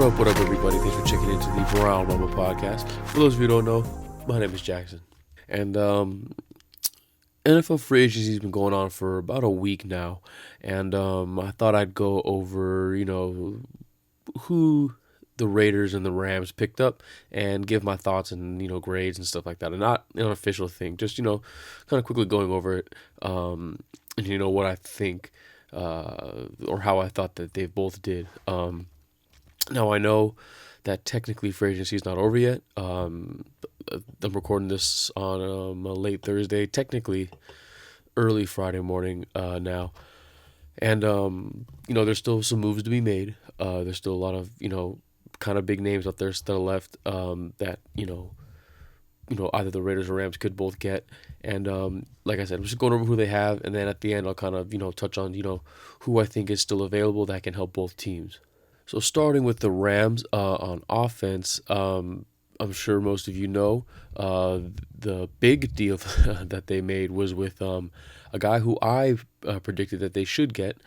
What up, everybody? Thanks for checking into the Mamba podcast. For those of you who don't know, my name is Jackson. And NFL free agency has been going on for about a week now. And I thought I'd go over, who the Raiders and the Rams picked up and give my thoughts and, grades and stuff like that. And not an official thing, just, kind of quickly going over it and, what I think or how I thought that they both did. Now, I know that technically free agency is not over yet. I'm recording this on a late Thursday, technically early Friday morning now. And, there's still some moves to be made. There's still a lot of, kind of big names out there still left that, either the Raiders or Rams could both get. And like I said, I'm just going over who they have. And then at the end, I'll kind of, touch on, who I think is still available that can help both teams. So starting with the Rams on offense, I'm sure most of you know the big deal that they made was with a guy who I predicted that they should get,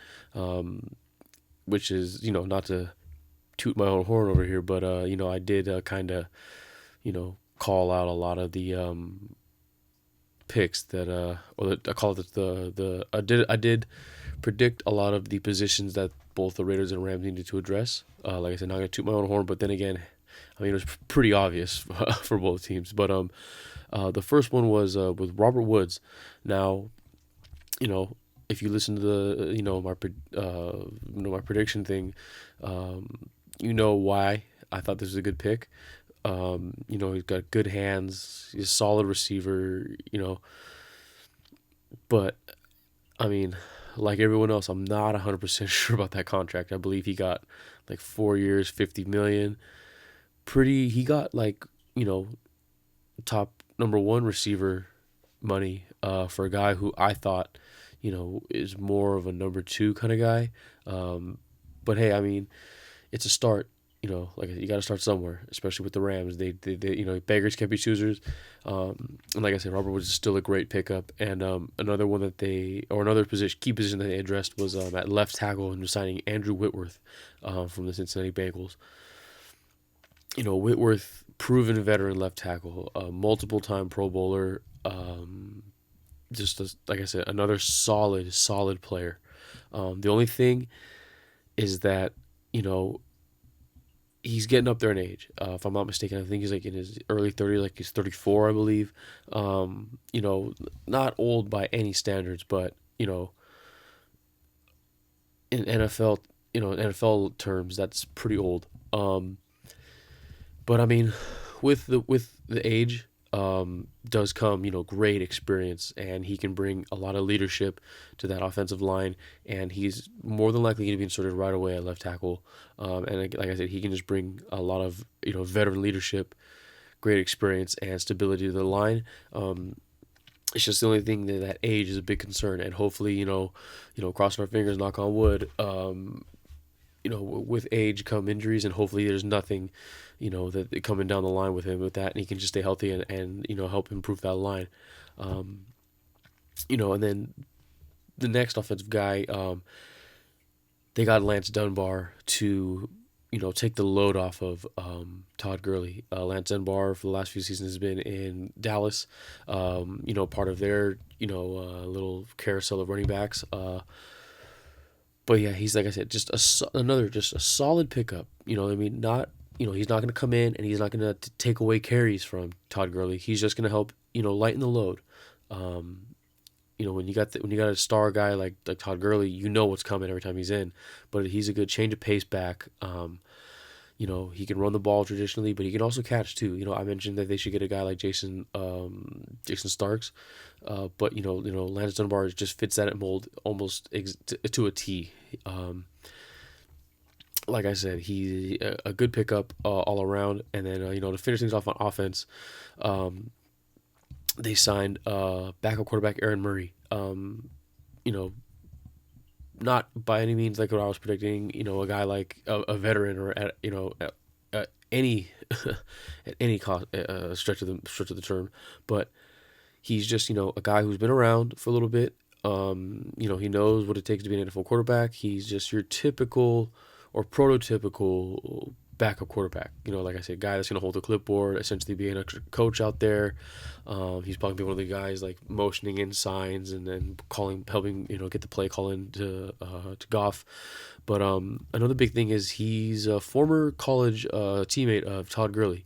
which is, not to toot my own horn over here, but, I did kind of, call out a lot of the picks that, I call it I did predict a lot of the positions that both the Raiders and Rams needed to address. Like I said, not going to toot my own horn, but then again, it was pretty obvious for both teams. But the first one was with Robert Woods. Now, if you listen to the my prediction thing, why I thought this was a good pick. He's got good hands. He's a solid receiver. But like everyone else, I'm not 100% sure about that contract. I believe he got like 4 years, $50 million. He got top number one receiver money for a guy who I thought, is more of a number two kind of guy. But hey, it's a start. Like you got to start somewhere, especially with the Rams. They beggars can't be choosers. And like I said, Robert Woods is still a great pickup. And another one that another key position that they addressed was at left tackle and signing Andrew Whitworth from the Cincinnati Bengals. Whitworth, proven veteran left tackle, multiple time Pro Bowler. Like I said, another solid player. The only thing is that he's getting up there in age. If I'm not mistaken, I think he's in his early 30s, like he's 34, I believe. Not old by any standards, but in NFL terms, that's pretty old. But with the age, does come great experience, and he can bring a lot of leadership to that offensive line, and he's more than likely going to be inserted right away at left tackle. And like I said, he can just bring a lot of veteran leadership, great experience, and stability to the line. It's just the only thing that age is a big concern, and hopefully crossing our fingers, knock on wood. With age come injuries, and hopefully there's nothing, that coming down the line with him with that, and he can just stay healthy and help improve that line. And then the next offensive guy, they got Lance Dunbar to, take the load off of Todd Gurley. Lance Dunbar for the last few seasons has been in Dallas, part of their, little carousel of running backs. But yeah, he's, like I said, just a solid pickup. Not, he's not going to come in and he's not going to take away carries from Todd Gurley. He's just going to help, lighten the load. When you got a star guy like Todd Gurley, what's coming every time he's in. But he's a good change of pace back. He can run the ball traditionally, but he can also catch too. I mentioned that they should get a guy like Jason Starks, but Lance Dunbar just fits that mold almost to a T. Like I said, he's a good pickup all around. And then to finish things off on offense, they signed backup quarterback Aaron Murray. Not by any means like what I was predicting, a guy like a veteran or at any at any cost, stretch of the term, but he's just a guy who's been around for a little bit. He knows what it takes to be an NFL quarterback. He's just your typical or prototypical backup quarterback. Like I said, guy that's going to hold the clipboard, essentially being a coach out there. He's probably one of the guys like motioning in signs and then helping get the play call in to Goff. But another big thing is he's a former college teammate of Todd Gurley.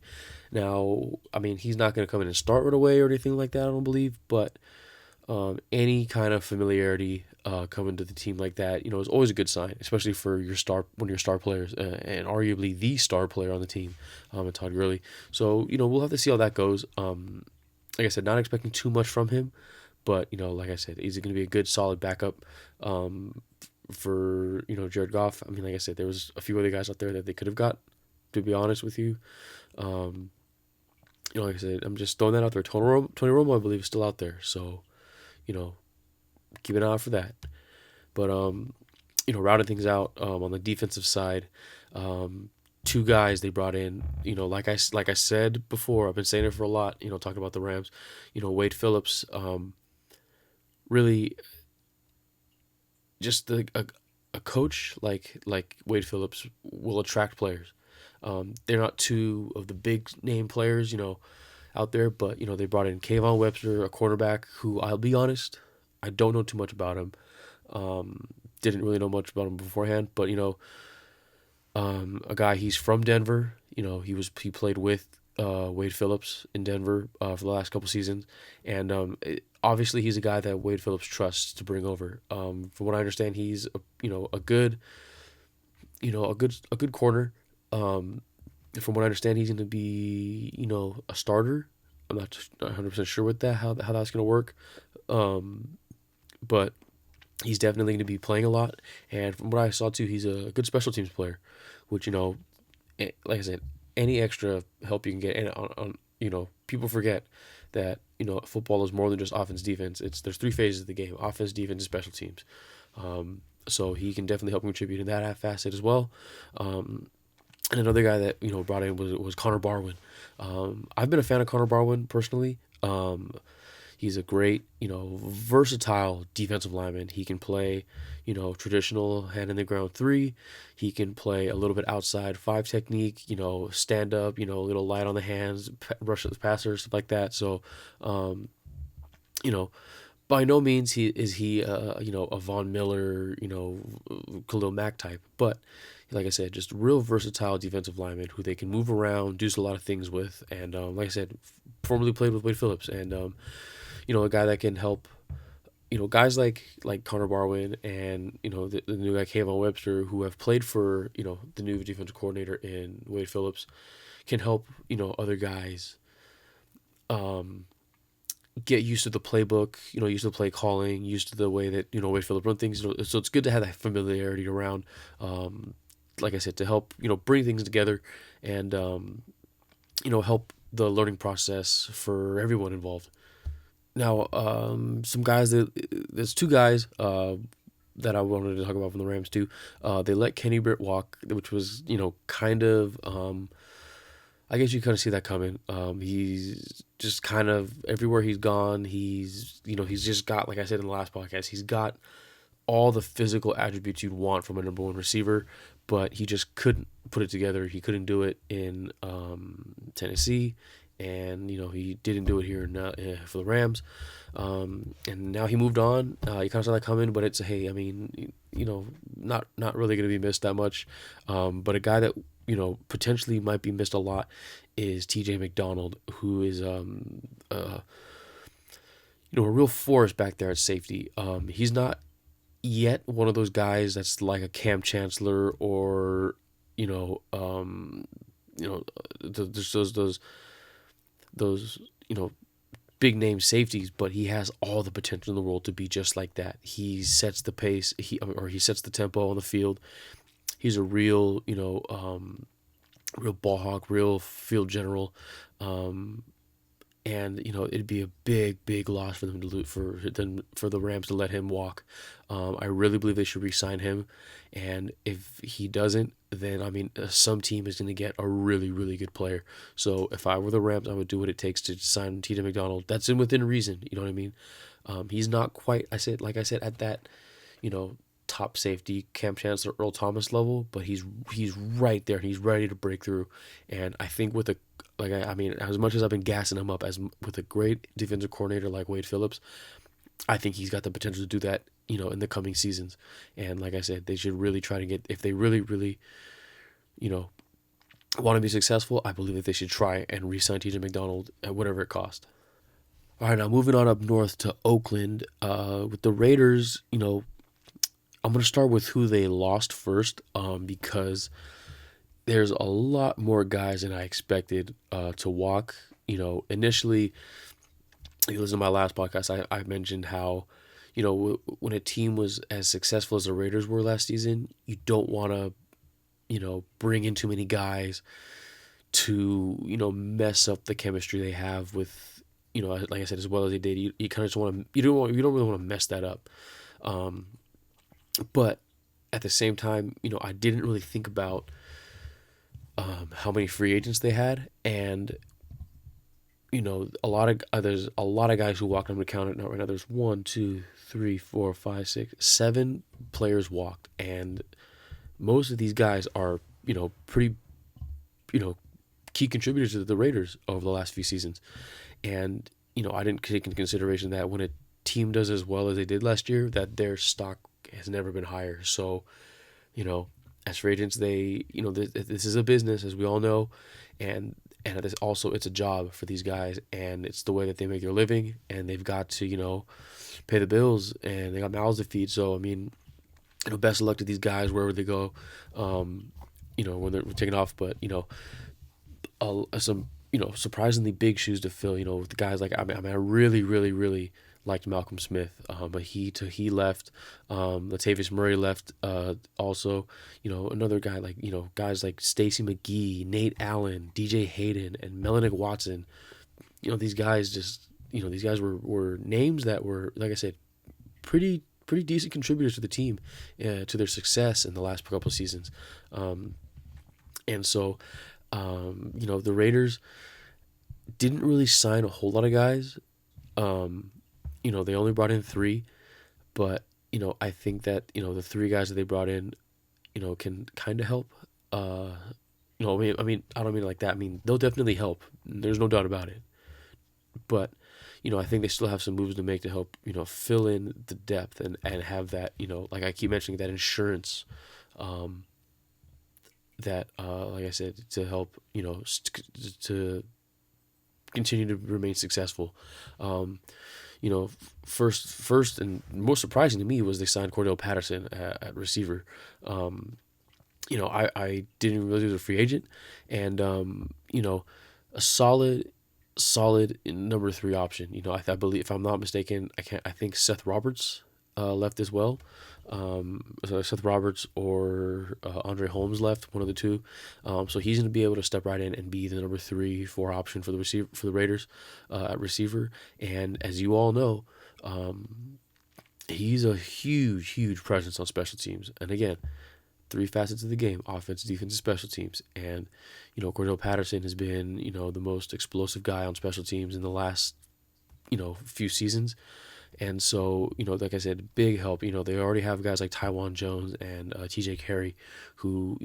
Now, I mean, he's not going to come in and start right away or anything like that, I don't believe, but any kind of familiarity coming to the team like that, is always a good sign, especially for one of your star players and arguably the star player on the team, and Todd Gurley. So we'll have to see how that goes. Like I said, not expecting too much from him, but like I said, he's going to be a good, solid backup for Jared Goff. I mean, like I said, there was a few other guys out there that they could have got. To be honest with you, like I said, I'm just throwing that out there. Tony Romo, I believe, is still out there, so keep an eye out for that. But rounding things out on the defensive side, two guys they brought in. Like I said before, I've been saying it for a lot. Talking about the Rams. Wade Phillips. Really, just a coach like Wade Phillips will attract players. They're not two of the big name players, out there, but they brought in Kayvon Webster, a cornerback who, I'll be honest, I don't know too much about him. Didn't really know much about him beforehand, but a guy, he's from Denver. He played with Wade Phillips in Denver for the last couple seasons, and obviously he's a guy that Wade Phillips trusts to bring over. From what I understand, he's a good corner. From what I understand, he's going to be a starter. I'm not 100% sure with that how that's going to work, but he's definitely going to be playing a lot. And from what I saw too, he's a good special teams player, which like I said, any extra help you can get. And people forget that football is more than just offense defense. There's three phases of the game: offense, defense, and special teams. So he can definitely help contribute in that facet as well. And another guy that brought in was Connor Barwin. I've been a fan of Connor Barwin personally. He's a great versatile defensive lineman. He can play traditional hand in the ground 3. He can play a little bit outside 5 technique. Stand up. A little light on the hands, rush the passer, stuff like that. So, by no means is he a Von Miller, Khalil Mack type, but like I said, just real versatile defensive lineman who they can move around, do a lot of things with, and like I said, formerly played with Wade Phillips, and a guy that can help, guys like Connor Barwin and the new guy Kayvon Webster, who have played for the new defensive coordinator in Wade Phillips, can help other guys get used to the playbook, used to the play calling, used to the way that Wade Phillips run things. So it's good to have that familiarity around. Like I said, to help bring things together and help the learning process for everyone involved. Now, there's two guys that I wanted to talk about from the Rams too. They let Kenny Britt walk, which was kind of I guess you kind of see that coming. He's just kind of everywhere he's gone. He's just got, like I said in the last podcast, he's got all the physical attributes you'd want from a number one receiver, but he just couldn't put it together. He couldn't do it in Tennessee, and he didn't do it here for the Rams. And now he moved on. You kind of saw that coming, but it's I mean, not really going to be missed that much. But a guy that potentially might be missed a lot is T.J. McDonald, who is a real force back there at safety. He's not yet one of those guys that's like a Cam Chancellor or those big name safeties, but he has all the potential in the world to be just like that. He sets the pace, he sets the tempo on the field. He's a real real ball hawk, real field general. And it'd be a big loss for them to lose, for the Rams to let him walk. I really believe they should re-sign him, and if he doesn't, then I mean some team is going to get a really good player. So if I were the Rams, I would do what it takes to sign T.J. McDonald. That's within reason. You know what I mean? He's not quite. Like I said, at that top safety Cam Chancellor, Earl Thomas level, but he's right there. He's ready to break through, and I think with a I mean, as much as I've been gassing him up, as with a great defensive coordinator like Wade Phillips, I think he's got the potential to do that, in the coming seasons. And like I said, they should really try to get, if they really, really, you know, want to be successful, I believe that they should try and re-sign TJ McDonald at whatever it costs. All right, now moving on up north to Oakland, with the Raiders, I'm going to start with who they lost first, because there's a lot more guys than I expected to walk. Initially, if you listen to my last podcast, I mentioned how, when a team was as successful as the Raiders were last season, you don't want to, bring in too many guys to, mess up the chemistry they have with, like I said, as well as they did. You kind of just want to, you don't really want to mess that up. But at the same time, I didn't really think about how many free agents they had, and there's a lot of guys who walked. I'm gonna count it now. Right now, there's 1, 2, 3, 4, 5, 6, 7 players walked, and most of these guys are pretty key contributors to the Raiders over the last few seasons. And I didn't take into consideration that when a team does as well as they did last year, that their stock has never been higher. So as free agents, they this is a business, as we all know, and it's also, it's a job for these guys, and it's the way that they make their living, and they've got to pay the bills, and they got mouths to feed. So I mean, best of luck to these guys wherever they go, when they're taking off. But some surprisingly big shoes to fill. With the guys like, I really, really, really liked Malcolm Smith, but he left. Latavius Murray left. Also, another guy like guys like Stacey McGee, Nate Allen, DJ Hayden, and Melanick Watson. These guys just these guys were names that were, like I said, pretty decent contributors to the team, to their success in the last couple of seasons. And so, the Raiders didn't really sign a whole lot of guys. They only brought in 3, but I think that the 3 guys that they brought in, can kind of help. I mean, I don't mean it like that. I mean, they'll definitely help. There's no doubt about it. But I think they still have some moves to make to help fill in the depth and have that like I keep mentioning, that insurance, that like I said, to help to continue to remain successful. First and most surprising to me was they signed Cordell Patterson at receiver. I didn't realize he was a free agent, and a solid number 3 option. I believe, if I'm not mistaken, I think Seth Roberts left as well. So Seth Roberts or Andre Holmes left, one of the two. So he's going to be able to step right in and be the number 3, 4 option for the Raiders at receiver. And as you all know, he's a huge presence on special teams. And again, 3 facets of the game: offense, defense, and special teams. And Cordell Patterson has been the most explosive guy on special teams in the last few seasons. And so, like I said, big help. They already have guys like Tywan Jones and TJ Carey, who,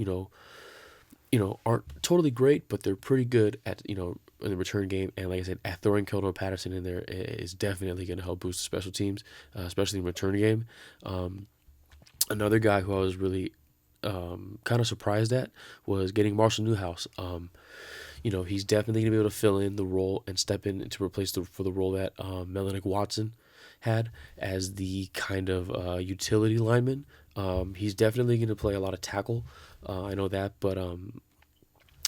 aren't totally great, but they're pretty good at, in the return game. And like I said, throwing Cordell Patterson in there is definitely going to help boost the special teams, especially in the return game. Another guy who I was really kind of surprised at was getting Marshall Newhouse. He's definitely going to be able to fill in the role and step in to replace for the role that Melanick Watson had as the kind of utility lineman. He's definitely going to play a lot of tackle. I know that, but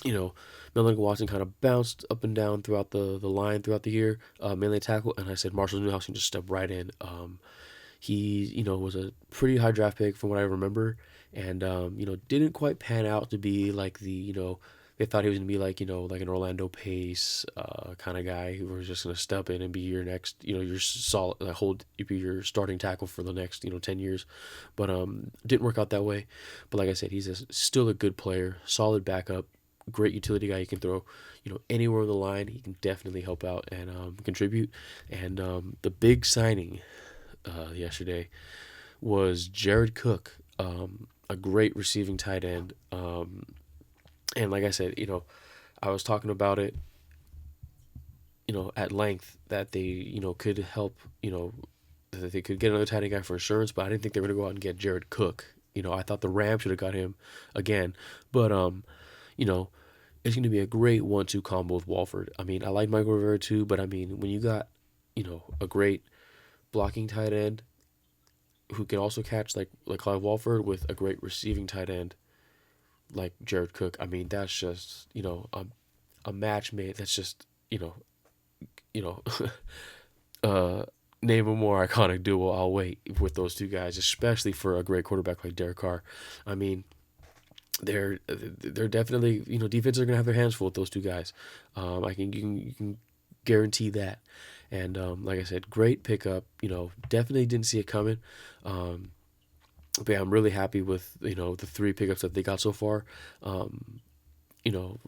Melanick Watson kind of bounced up and down throughout the line throughout the year, mainly tackle. And I said Marshall Newhouse can just step right in. He was a pretty high draft pick from what I remember, and didn't quite pan out to be like the they thought he was going to be like like an Orlando Pace kind of guy who was just going to step in and be your next your solid be your starting tackle for the next 10 years, but didn't work out that way. But like I said, he's still a good player, solid backup, great utility guy. He can throw anywhere on the line. He can definitely help out and contribute. And the big signing yesterday was Jared Cook, a great receiving tight end. And like I said, I was talking about it, at length that they, could help, that they could get another tight end guy for insurance, but I didn't think they were going to go out and get Jared Cook. I thought the Rams should have got him again, but you know, it's going to be a great 1-2 combo with Walford. I mean, I like Michael Rivera too, but I mean, when you got, a great blocking tight end who can also catch like Clive Walford with a great receiving tight end like Jared Cook, I mean, that's just, a match made. That's just, you know, uh, name a more iconic duo. I'll wait with those two guys, especially for a great quarterback like Derek Carr. I mean, they're definitely, defenses are gonna have their hands full with those two guys. You can guarantee that. And like I said, great pickup. Definitely didn't see it coming. Um, but yeah, I'm really happy with the three pickups that they got so far. Um, you know,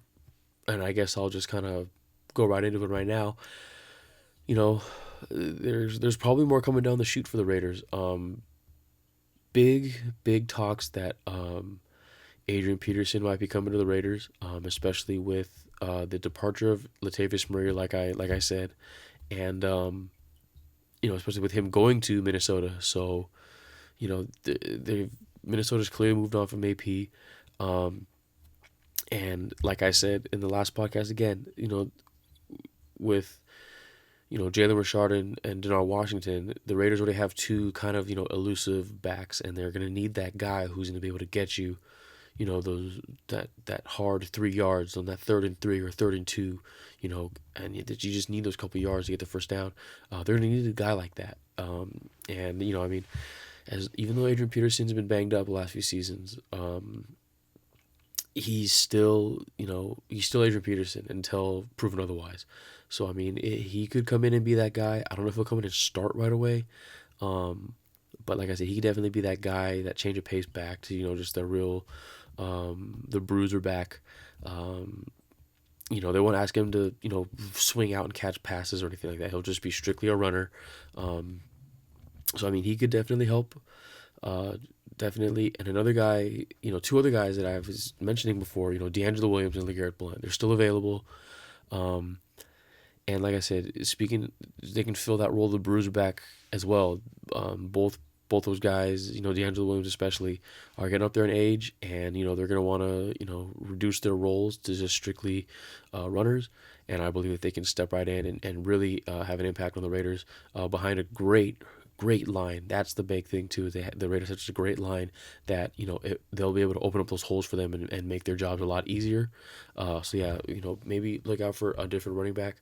and I guess I'll just kind of go right into it right now. You know, there's probably more coming down the chute for the Raiders. Big talks that Adrian Peterson might be coming to the Raiders, especially with the departure of Latavius Murray, like I said, and especially with him going to Minnesota. So they've Minnesota's clearly moved on from AP, and like I said in the last podcast, again, with Jalen Richard and Denard Washington, the Raiders already have two kind of elusive backs, and they're gonna need that guy who's gonna be able to get you, those that hard 3 yards on that 3rd and 3 or 3rd and 2, and that you just need those couple yards to get the first down. They're gonna need a guy like that, and I mean, as even though Adrian Peterson's been banged up the last few seasons, he's still Adrian Peterson until proven otherwise. So I mean, he could come in and be that guy. I don't know if he'll come in and start right away, um, but like I said, he could definitely be that guy, that change of pace back to just the real, the bruiser back. They won't ask him to swing out and catch passes or anything like that. He'll just be strictly a runner. So I mean, he could definitely help. Uh, Definitely. And another guy, two other guys that I was mentioning before, D'Angelo Williams and LeGarrette Blount, they're still available. Um, and like I said, speaking, they can fill that role of the bruiser back as well. Both those guys, D'Angelo Williams especially, are getting up there in age, and they're gonna want to reduce their roles to just strictly runners. And I believe that they can step right in and really have an impact on the Raiders behind a great line. That's the big thing too. The Raiders have such a great line that they'll be able to open up those holes for them and make their jobs a lot easier. So yeah, maybe look out for a different running back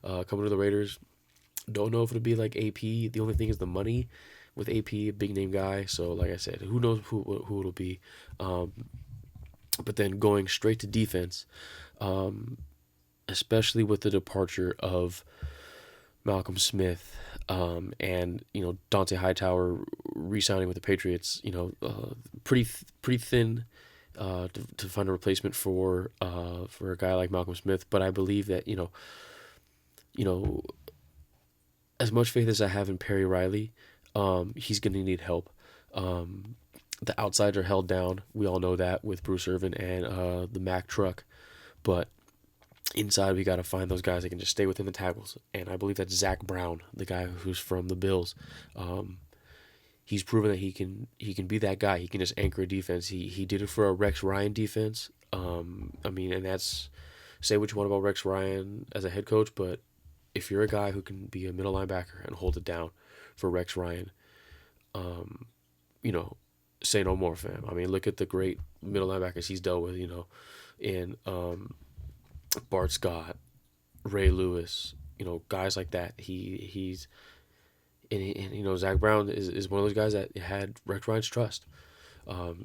coming to the Raiders. Don't know if it'll be like AP. The only thing is the money with AP, a big name guy. So like I said, who knows who it'll be. But then going straight to defense, especially with the departure of Malcolm Smith, and Dante Hightower re-signing with the Patriots. Pretty thin to find a replacement for a guy like Malcolm Smith. But I believe that as much faith as I have in Perry Riley, he's going to need help. The outsides are held down. We all know that with Bruce Irvin and the Mack truck, but inside, we got to find those guys that can just stay within the tackles. And I believe that's Zach Brown, the guy who's from the Bills. He's proven that he can be that guy. He can just anchor a defense. He did it for a Rex Ryan defense. I mean, and that's, say what you want about Rex Ryan as a head coach, but if you're a guy who can be a middle linebacker and hold it down for Rex Ryan, you know, say no more, fam. I mean, look at the great middle linebackers he's dealt with, in Bart Scott, Ray Lewis, guys like that. He's and Zach Brown is one of those guys that had Rex Ryan's trust.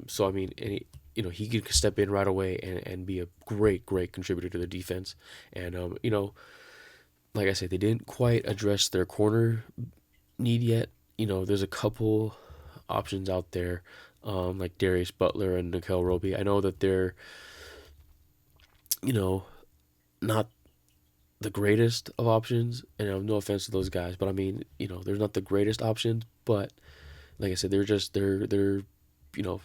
So I mean, and he could step in right away and be a great contributor to the defense. And like I said, they didn't quite address their corner need yet. There's a couple options out there, like Darius Butler and Nickel Roby. I know that they're not the greatest of options, and no offense to those guys, but I mean, there's not the greatest options, but like I said, they're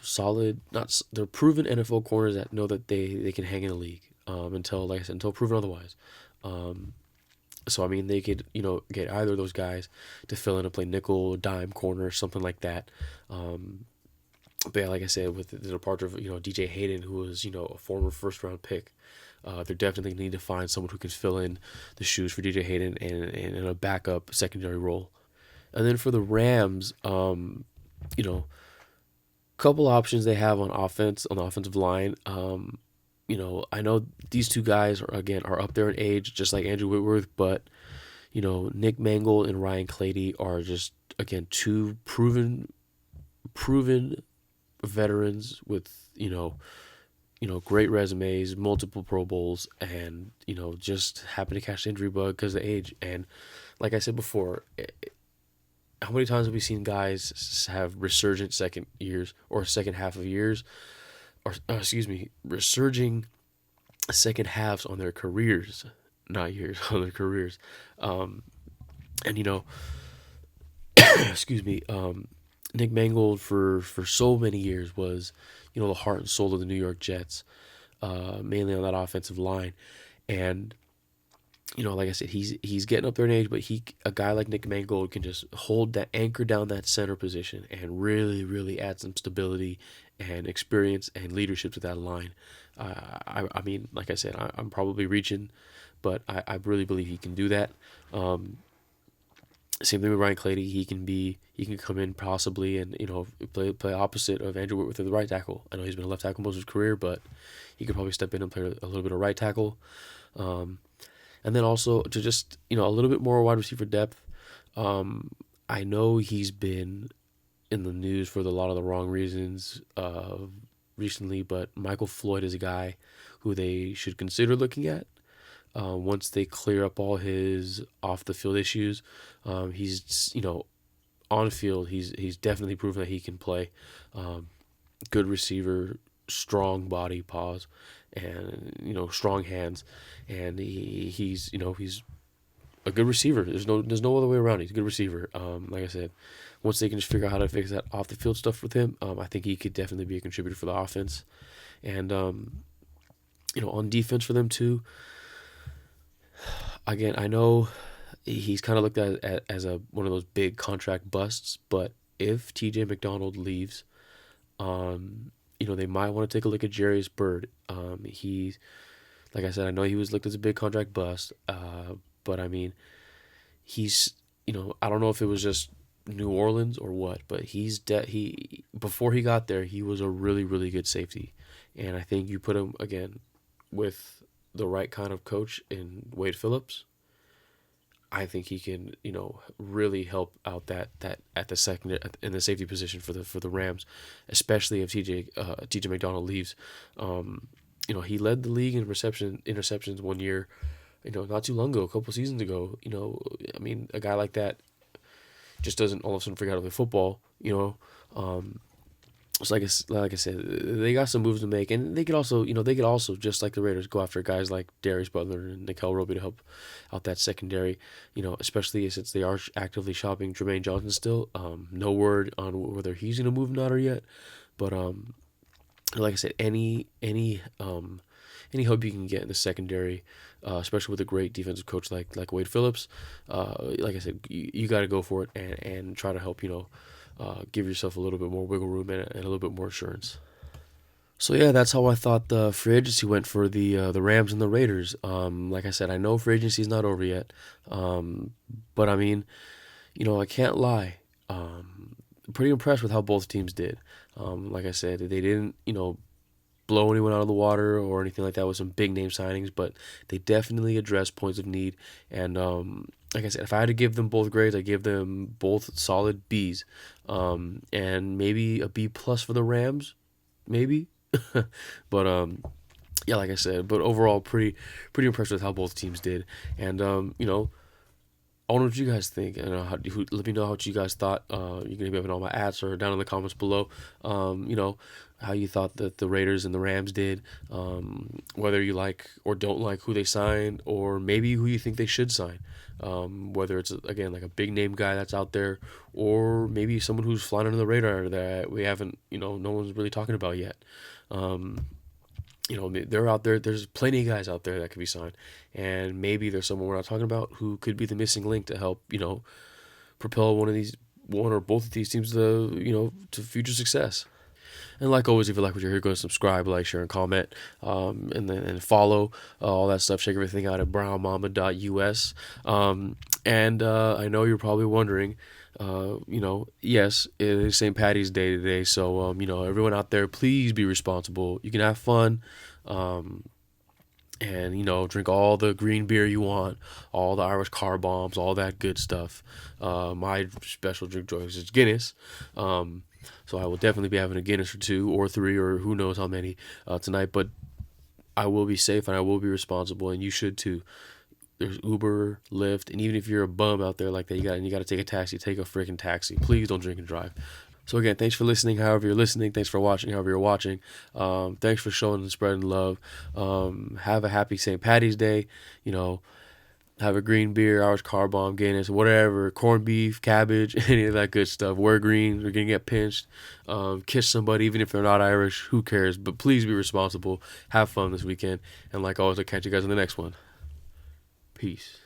solid. Not they're proven NFL corners that know that they can hang in the league. Until like I said, until proven otherwise. Um, so I mean, they could get either of those guys to fill in and play nickel, dime, corner, something like that. Um, but yeah, like I said, with the departure of DJ Hayden, who was a former first round pick, they definitely need to find someone who can fill in the shoes for DJ Hayden and in a backup secondary role. And then for the Rams, you know, couple options they have on offense on the offensive line. I know these two guys are up there in age, just like Andrew Whitworth, but Nick Mangold and Ryan Clady are just again two proven veterans with great resumes, multiple Pro Bowls, and just happen to catch the injury bug because of age. And like I said before, how many times have we seen guys have resurgent second years or second half of years, or excuse me, resurging second halves on their careers, not years, on their careers. And excuse me, Nick Mangold for so many years was, the heart and soul of the New York Jets, mainly on that offensive line. And like I said, he's getting up there in age, but a guy like Nick Mangold can just hold that anchor down that center position and really, really add some stability and experience and leadership to that line. I mean, like I said, I'm probably reaching, but I really believe he can do that. Same thing with Ryan Clady. He can come in possibly and play opposite of Andrew Whitworth at the right tackle. I know he's been a left tackle most of his career, but he could probably step in and play a little bit of right tackle. And then also to just a little bit more wide receiver depth. I know he's been in the news for a lot of the wrong reasons recently, but Michael Floyd is a guy who they should consider looking at. Once they clear up all his off the field issues, he's on field he's definitely proven that he can play. Good receiver, strong body, pause, and strong hands, and he's a good receiver. There's no other way around it. He's a good receiver. Like I said, once they can just figure out how to fix that off the field stuff with him, I think he could definitely be a contributor for the offense. And on defense for them too. Again, I know he's kind of looked at as one of those big contract busts, but if T.J. McDonald leaves, they might want to take a look at Jarius Byrd. He's, like I said, I know he was looked as a big contract bust, but I mean, he's, I don't know if it was just New Orleans or what, but he before he got there, he was a really, really good safety, and I think you put him again with the right kind of coach in Wade Phillips, I think he can, really help out that at the second in the safety position for the Rams, especially if TJ McDonald leaves. He led the league in interceptions one year, not too long ago, a couple seasons ago. I mean, a guy like that just doesn't all of a sudden forget how to play football. So like I said, they got some moves to make, and they could also, just like the Raiders, go after guys like Darius Butler and Nickel Roby to help out that secondary. Especially since they are actively shopping Jermaine Johnson still. No word on whether he's gonna move not or yet, but like I said, any hope you can get in the secondary, especially with a great defensive coach like Wade Phillips, like I said, you got to go for it and try to help give yourself a little bit more wiggle room and a little bit more assurance. So yeah, that's how I thought the free agency went for the Rams and the Raiders. Like I said, I know free agency is not over yet, but I mean, I can't lie. I'm pretty impressed with how both teams did. Like I said, they didn't blow anyone out of the water or anything like that with some big name signings, but they definitely addressed points of need. And like I said, if I had to give them both grades, I give them both solid Bs, and maybe a B plus for the Rams, maybe. But yeah, like I said, but overall, pretty impressed with how both teams did. And I wonder what you guys think, and let me know what you guys thought. You can maybe have it on my ads or down in the comments below. How you thought that the Raiders and the Rams did. Whether you like or don't like who they signed, or maybe who you think they should sign. Whether it's again like a big name guy that's out there, or maybe someone who's flying under the radar that we haven't, no one's really talking about yet. Um, they're out there. There's plenty of guys out there that could be signed, and maybe there's someone we're not talking about who could be the missing link to help, propel one or both of these teams to, to future success. And like always, if you like what you're hearing, go and subscribe, like, share, and comment, and follow all that stuff. Check everything out at brownmamba.us. And I know you're probably wondering, yes, it is St. Patty's Day today, so everyone out there, please be responsible. You can have fun. And drink all the green beer you want, all the Irish car bombs, all that good stuff. My special drink choice is Guinness. So I will definitely be having a Guinness or two or three or who knows how many tonight. But I will be safe and I will be responsible, and you should too. There's Uber, Lyft, and even if you're a bum out there like that, you got to take a taxi. Take a freaking taxi. Please don't drink and drive. So again, thanks for listening. However you're listening, thanks for watching. However you're watching, thanks for showing and spreading love. Have a happy St. Patty's Day. Have a green beer, Irish car bomb, Guinness, whatever, corned beef, cabbage, any of that good stuff. Wear green. You're gonna get pinched. Kiss somebody, even if they're not Irish. Who cares? But please be responsible. Have fun this weekend. And like always, I'll catch you guys in the next one. Peace.